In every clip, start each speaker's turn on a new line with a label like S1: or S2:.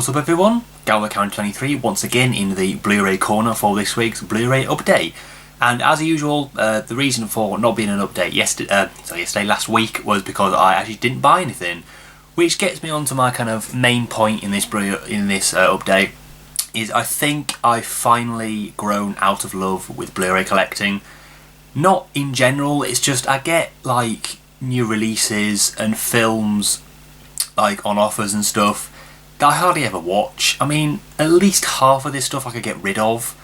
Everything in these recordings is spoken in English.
S1: What's up everyone, Galway County 23 once again in the Bluray corner for this week's Bluray update. And as usual, the reason for not being an update last week was because I actually didn't buy anything. Which gets me on to my kind of main point in this update, is I think I've finally grown out of love with Blu-ray collecting. Not in general, it's just I get like new releases and films like on offers and stuff that I hardly ever watch. I mean, at least half of this stuff I could get rid of.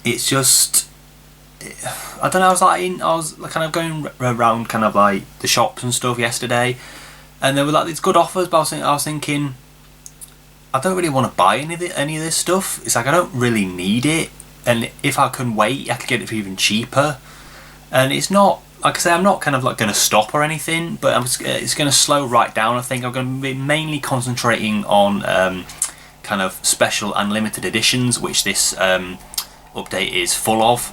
S1: It's just, I don't know, I was kind of going around kind of like the shops and stuff yesterday, and there were like these good offers, but I was thinking I don't really want to buy any of this stuff. It's like I don't really need it, and if I can wait I could get it for even cheaper. And it's not, like I say, I'm not kind of like going to stop or anything, but it's going to slow right down. I think I'm going to be mainly concentrating on kind of special and limited editions, which this update is full of.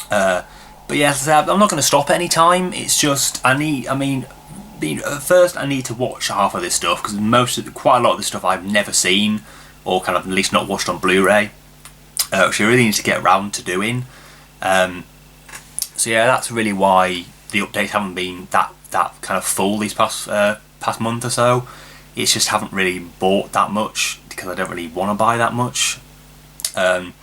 S1: But yeah, I'm not going to stop at any time. It's just first I need to watch half of this stuff, because quite a lot of this stuff I've never seen, or kind of at least not watched on Blu-ray, which I really need to get around to doing. So yeah, that's really why the updates haven't been that kind of full these past month or so. It's just haven't really bought that much because I don't really want to buy that much. It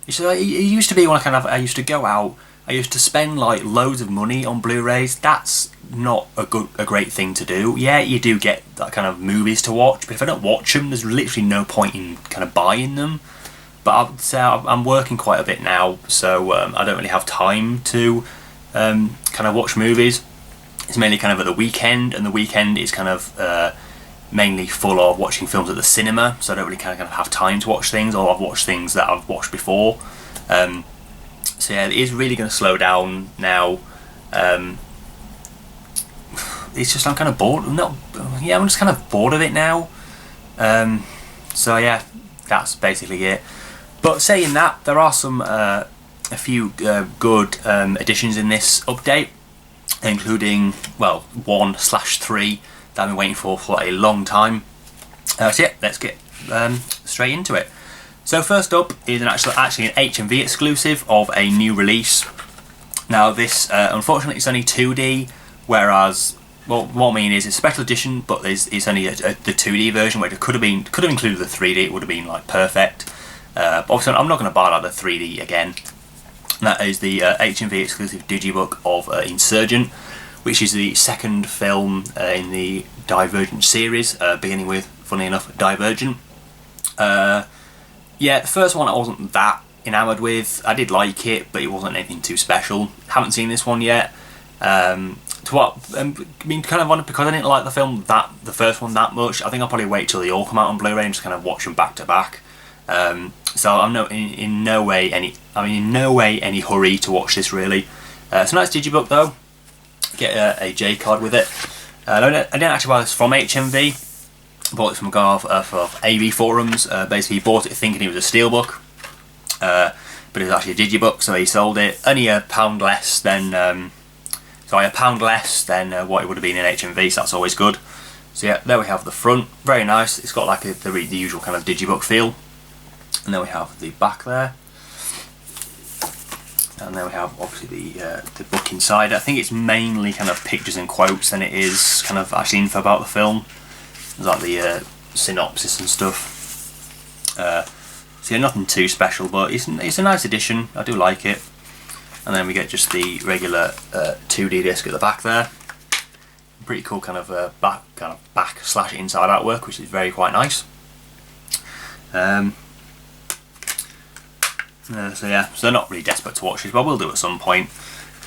S1: used to be when I used to go out, I used to spend like loads of money on Blu-rays. That's not a great thing to do. Yeah, you do get that kind of movies to watch, but if I don't watch them, there's literally no point in kind of buying them. But I would say I'm working quite a bit now, so I don't really have time to kind of watch movies. It's mainly kind of at the weekend, and the weekend is kind of mainly full of watching films at the cinema, so I don't really kind of have time to watch things, or I've watched things that I've watched before. So yeah, it is really going to slow down now. It's just I'm kind of bored. I'm just kind of bored of it now. So yeah, that's basically it. But saying that, there are some a few good additions in this update, including, well, 1/3 that I've been waiting for a long time. So yeah, let's get straight into it. So first up is actually an HMV exclusive of a new release. Now this, unfortunately, it's only 2D, whereas, well, what I mean is it's a special edition, but it's only the 2D version, where it could have included the 3D. It would have been like perfect. But obviously I'm not going to buy like the 3D again. And that is the HMV exclusive digibook of Insurgent, which is the second film in the Divergent series, beginning with, funny enough, Divergent. Yeah, the first one I wasn't that enamoured with. I did like it, but it wasn't anything too special. Haven't seen this one yet. Because I didn't like the first one that much, I think I'll probably wait till they all come out on Blu-ray and just kind of watch them back to back. So I'm in no way any hurry to watch this really. It's a nice digibook though. Get a J card with it. I didn't actually buy this from HMV. I bought it from a guy off AV forums. Basically, he bought it thinking it was a steelbook, but it was actually a digibook. So he sold it only £1 less than £1 less than what it would have been in HMV. So that's always good. So yeah, there we have the front. Very nice. It's got like the usual kind of digibook feel. And then we have the back there, and then we have obviously the book inside. I think it's mainly kind of pictures and quotes than it is kind of actually info about the film. There's like the synopsis and stuff. So yeah, nothing too special, but it's a nice edition. I do like it. And then we get just the regular 2D disc at the back there. Pretty cool kind of back/inside artwork, which is quite nice. So yeah, so they're not really desperate to watch this, but I will do at some point.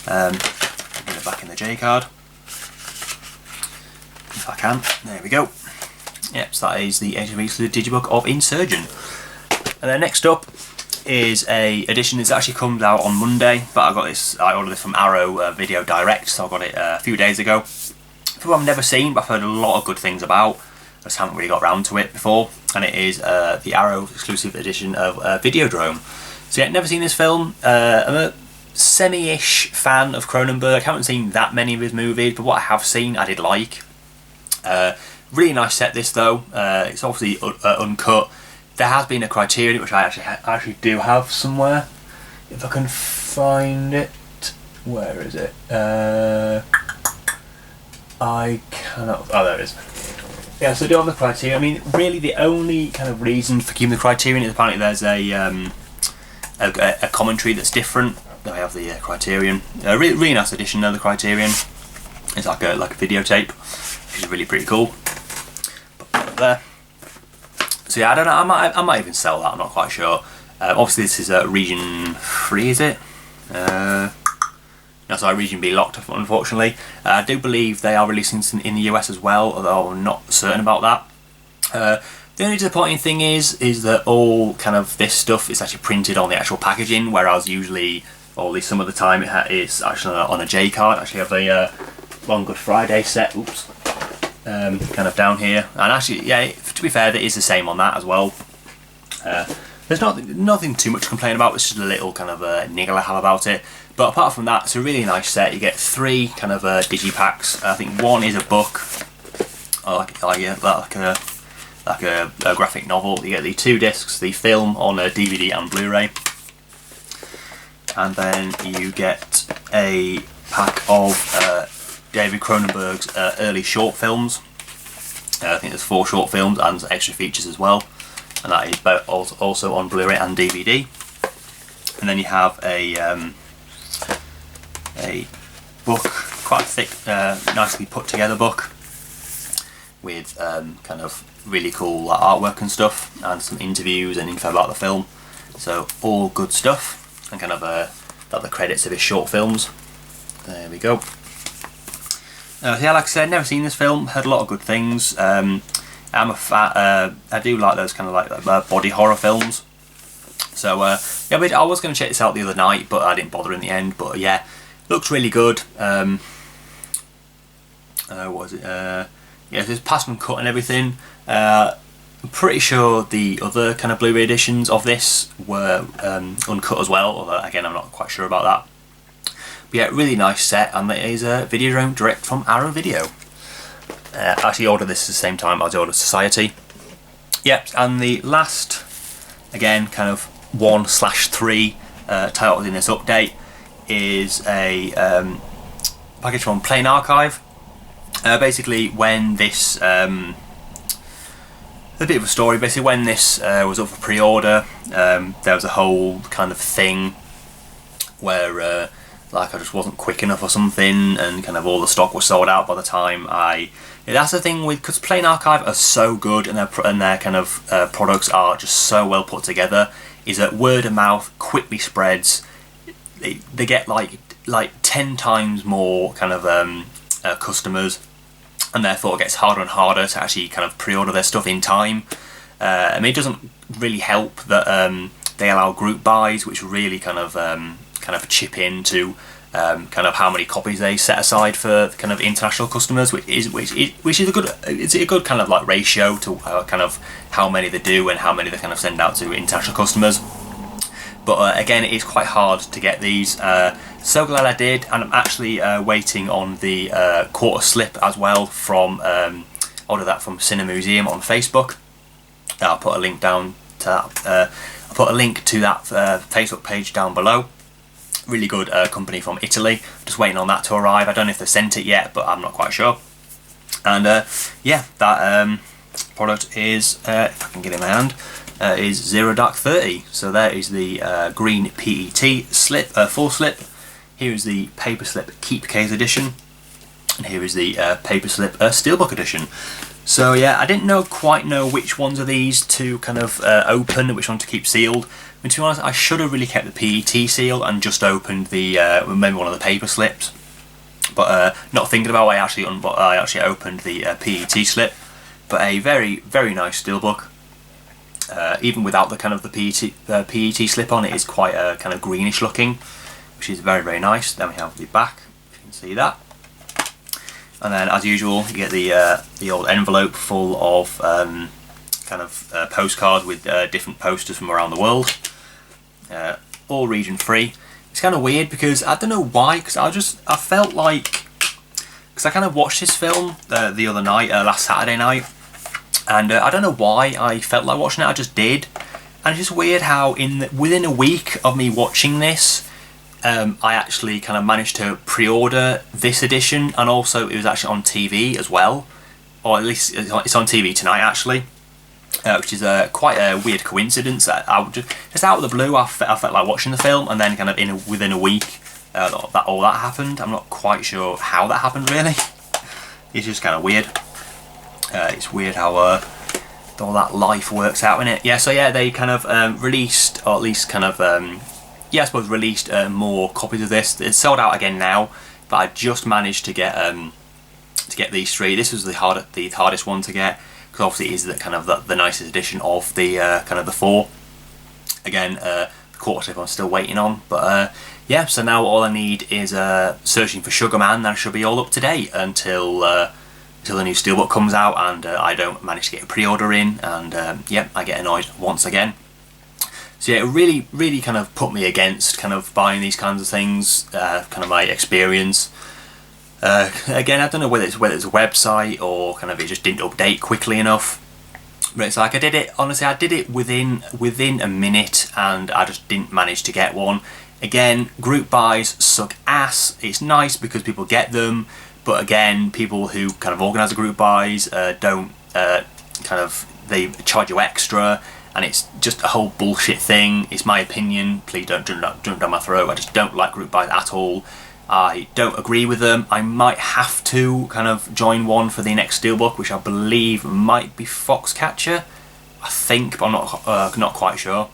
S1: I'll get it back in the J card if I can. There we go. Yep, so that is the HMV exclusive digibook of Insurgent. And then next up is a edition that actually comes out on Monday, but I ordered this from Arrow Video Direct, so I got it a few days ago. Film I've never seen, but I've heard a lot of good things about. I just haven't really got around to it before, and it is the Arrow exclusive edition of Videodrome. So yeah, never seen this film. I'm a semi-ish fan of Cronenberg. I haven't seen that many of his movies, but what I have seen I did like. Really nice set this though. It's obviously uncut. There has been a Criterion, which I actually do have somewhere. If I can find it. Where is it? I cannot. Oh, there it is. Yeah, so I do have the Criterion. I mean, really, the only kind of reason for keeping the Criterion is apparently there's a commentary that's different. Then I have the Criterion. Really nice edition though, the Criterion. It's like a videotape, which is really pretty cool. Put that there. So yeah, I don't know. I might even sell that. I'm not quite sure. Obviously, this is region 3, is it? No, sorry, region B locked, unfortunately. I do believe they are releasing some in the US as well, although I'm not certain about that. The only disappointing thing is that all kind of this stuff is actually printed on the actual packaging, whereas usually, or at least some of the time, it's actually on a J card. Actually, I have a Long Good Friday set. Oops. Kind of down here, and actually, yeah, to be fair, that is the same on that as well. There's nothing too much to complain about. It's just a little kind of niggle I have about it. But apart from that, it's a really nice set. You get 3 kind of digipacks. I think 1 is a book, like a graphic novel. You get the 2 discs, the film on a DVD and Blu-ray, and then you get a pack of David Cronenberg's early short films. I think there's 4 short films and extra features as well, and that is also on Blu-ray and DVD. And then you have a book, quite a thick, nicely put together book with kind of really cool artwork and stuff, and some interviews and info about the film. So all good stuff, and kind of the credits of his short films. There we go. Yeah, like I said, never seen this film, heard a lot of good things. I'm a fan. I do like those kind of like body horror films. So yeah, but I was going to check this out the other night, but I didn't bother in the end. But yeah, looks really good. What was it? Yeah, there's past and cut and everything. I'm pretty sure the other kind of Blu-ray editions of this were uncut as well, although again I'm not quite sure about that. But yeah, really nice set, and it is a Videodrome direct from Arrow Video. I actually ordered this at the same time as I ordered Society. Yep, and the last, again, kind of 1/3 titles in this update is a package from Plain Archive. Basically, when this, a bit of a story, basically when this was up for pre-order, there was a whole kind of thing where like I just wasn't quick enough or something, and kind of all the stock was sold out by the time that's the thing with, because Plain Archive are so good, and their kind of products are just so well put together, is that word of mouth quickly spreads. They get like 10 times more kind of customers, and therefore it gets harder and harder to actually kind of pre-order their stuff in time. I mean, it doesn't really help that they allow group buys, which really kind of chip into kind of how many copies they set aside for kind of international customers, which is a good kind of like ratio to kind of how many they do and how many they kind of send out to international customers. But again, it is quite hard to get these. So glad I did, and I'm actually waiting on the quarter slip as well from ordered that from Cinema Museum on Facebook. I'll put a link down to that. I'll put a link to that Facebook page down below. Really good company from Italy. Just waiting on that to arrive. I don't know if they've sent it yet, but I'm not quite sure. And yeah, that product is, if I can get it in my hand, is Zero Dark 30. So there is the green PET slip, full slip. Here is the paper slip Keep Case edition, and here is the paper slip Steelbook edition. So yeah, I didn't quite know which ones of these to kind of open and which one to keep sealed. I mean, to be honest, I should have really kept the PET seal and just opened the maybe one of the paper slips. But not thinking about it, I actually opened the PET slip. But a very, very nice steelbook. Even without the kind of the PET slip on, it is quite kind of greenish looking, which is very, very nice. Then we have the back, if you can see that. And then, as usual, you get the old envelope full of kind of postcards with different posters from around the world. All region free. It's kind of weird because I don't know why, because I felt like, because I kind of watched this film the other night, last Saturday night, and I don't know why I felt like watching it. I just did, and it's just weird how within a week of me watching this, I actually kind of managed to pre-order this edition, and also it was actually on TV as well, or at least it's on TV tonight actually, which is quite a weird coincidence. I just out of the blue, I felt like watching the film, and then kind of within a week, all that happened. I'm not quite sure how that happened really. It's just kind of weird. It's weird how all that life works out in it. Yeah, so yeah, they kind of released, or at least kind of yeah, I suppose released more copies of this. It's sold out again now, but I just managed to get these 3. This was the hardest one to get, because obviously it is the nicest edition of the kind of the 4. Again, the quarter slip I'm still waiting on, but yeah. So now all I need is searching for Sugar Man. That should be all up to date until the new steelbook comes out, and I don't manage to get a pre-order in, and yeah, I get annoyed once again. So yeah, it really kind of put me against kind of buying these kinds of things, kind of my experience. Again, I don't know whether it's a website or kind of it just didn't update quickly enough. But it's like I did it within a minute, and I just didn't manage to get one. Again, group buys suck ass. It's nice because people get them, but again, people who kind of organise the group buys don't they charge you extra. And it's just a whole bullshit thing. It's my opinion. Please don't jump down my throat. I just don't like group buys at all. I don't agree with them. I might have to kind of join one for the next steelbook, which I believe might be Foxcatcher. I think, but I'm not quite sure.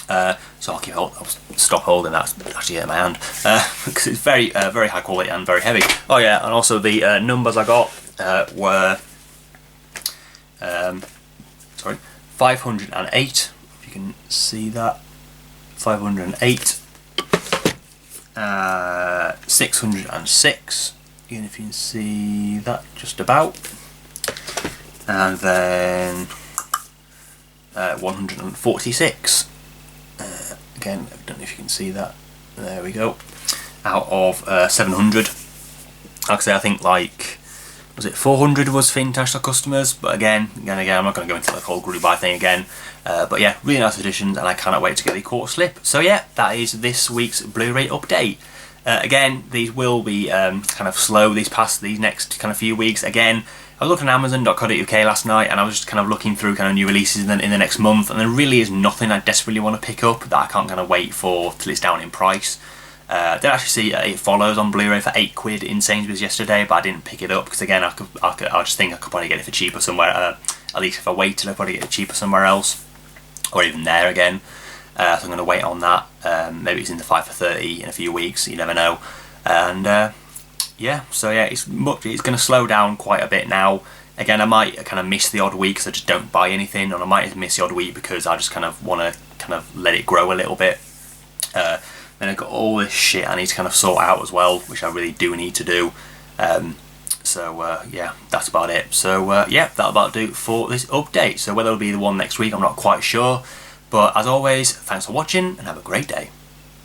S1: So I'll stop holding that. Actually, in my hand, because it's very high quality and very heavy. Oh yeah, and also the numbers I got were 508, if you can see that, 508, 606, again if you can see that just about, and then 146, again I don't know if you can see that, there we go, out of 700. Like I say, I think like, was it 400 was for international customers, but again, I'm not going to go into the whole group buy thing again. But yeah, really nice editions, and I cannot wait to get the quarter slip. So yeah, that is this week's Blu-ray update. Again, these will be kind of slow these next kind of few weeks. Again, I was looking at Amazon.co.uk last night, and I was just kind of looking through kind of new releases in the next month, and there really is nothing I desperately want to pick up that I can't kind of wait for till it's down in price. I did actually see It Follows on Blu-ray for £8 in Sainsbury's yesterday, but I didn't pick it up because again, I just think I could probably get it for cheaper somewhere. At least if I waited, I'd probably get it cheaper somewhere else, or even there again. So I'm going to wait on that. Maybe it's in the 5 for 30 in a few weeks. You never know. And yeah, so yeah, it's going to slow down quite a bit now. Again, I might kind of miss the odd week because I just don't buy anything, or I might miss the odd week because I just kind of want to kind of let it grow a little bit. Then I've got all this shit I need to kind of sort out as well, which I really do need to do. So yeah, that's about it. So yeah, that'll about do for this update. So whether it'll be the one next week, I'm not quite sure. But as always, thanks for watching and have a great day.